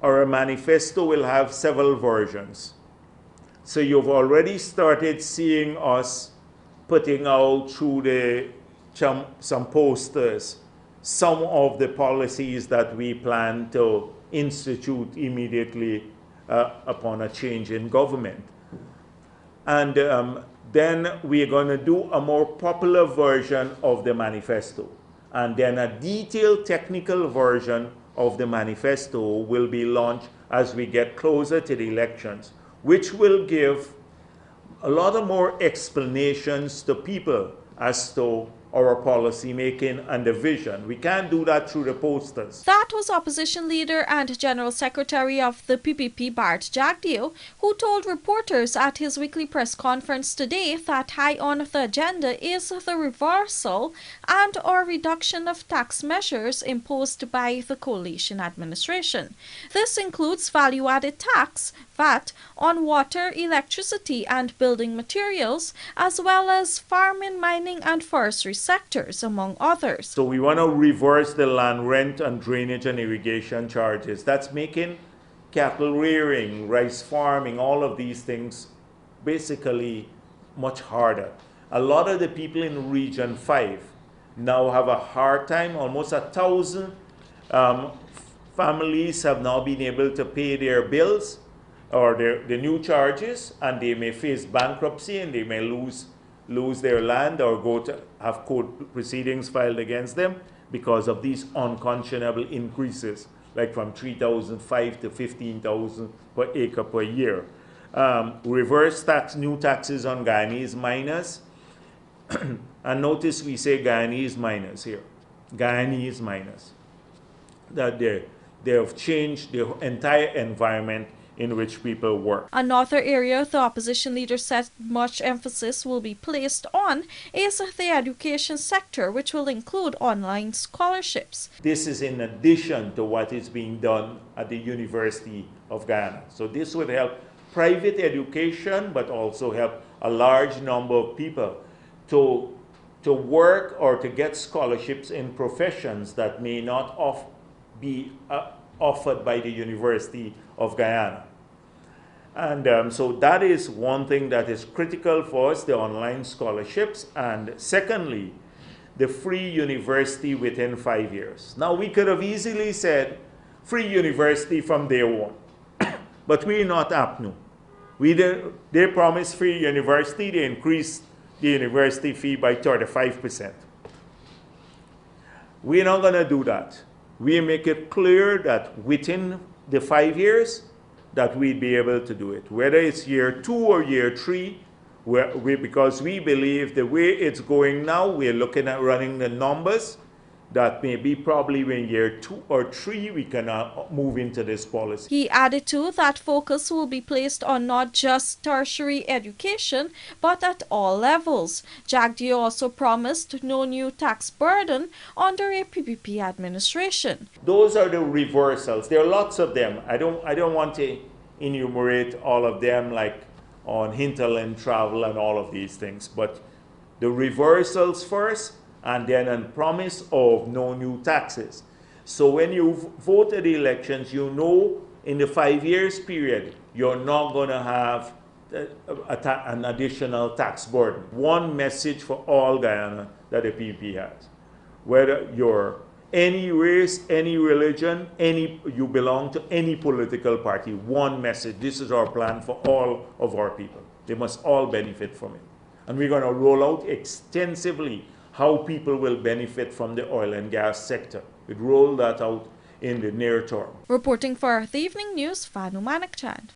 Our manifesto will have several versions. So you've already started seeing us putting out through some posters some of the policies that we plan to institute immediately upon a change in government. And then we're going to do a more popular version of the manifesto. And then a detailed technical version of the manifesto will be launched as we get closer to the elections, which will give a lot of more explanations to people as to our policy making and the vision. We can't do that through the posters. That was opposition leader and General Secretary of the PPP, Bart Jagdeo, who told reporters at his weekly press conference today that high on the agenda is the reversal and or reduction of tax measures imposed by the coalition administration. This includes value-added tax, VAT, on water, electricity and building materials, as well as farming, mining and forestry sectors, among others. So we want to reverse the land rent and drainage and irrigation charges. That's making cattle rearing, rice farming, all of these things basically much harder. A lot of the people in Region 5 now have a hard time. Almost 1,000 families have now been able to pay their bills or the new charges, and they may face bankruptcy and they may lose their land or go to have court proceedings filed against them because of these unconscionable increases, like from 3,005 to 15,000 per acre per year. Reverse tax, new taxes on Guyanese miners. And notice we say Guyanese miners here. Guyanese miners. That they have changed the entire environment in which people work. Another area the opposition leader said much emphasis will be placed on is the education sector, which will include online scholarships. This is in addition to what is being done at the University of Guyana. So this would help private education, but also help a large number of people to work or to get scholarships in professions that may not be offered by the University of Guyana. And so that is one thing that is critical for us, the online scholarships. And secondly, the free university within 5 years. Now, we could have easily said free university from day one, but we're not APNU. They promised free university, they increased the university fee by 35%. We're not going to do that. We make it clear that within the 5 years, that we'd be able to do it. Whether it's year 2 or year 3, because we believe the way it's going now, we're looking at running the numbers that maybe probably in year 2 or 3 we can move into this policy. He added too that focus will be placed on not just tertiary education, but at all levels. Jagdeo also promised no new tax burden under a PPP administration. Those are the reversals. There are lots of them. I don't want to enumerate all of them, like on hinterland travel and all of these things, but the reversals first, and then a promise of no new taxes. So when you vote at the elections, you know in the 5 years period, you're not going to have an additional tax burden. One message for all Guyana that the PP has. Whether you're any race, any religion, you belong to any political party, one message. This is our plan for all of our people. They must all benefit from it. And we're going to roll out extensively how people will benefit from the oil and gas sector. We'd roll that out in the near term. Reporting for the Evening News, Vanu Manakchand.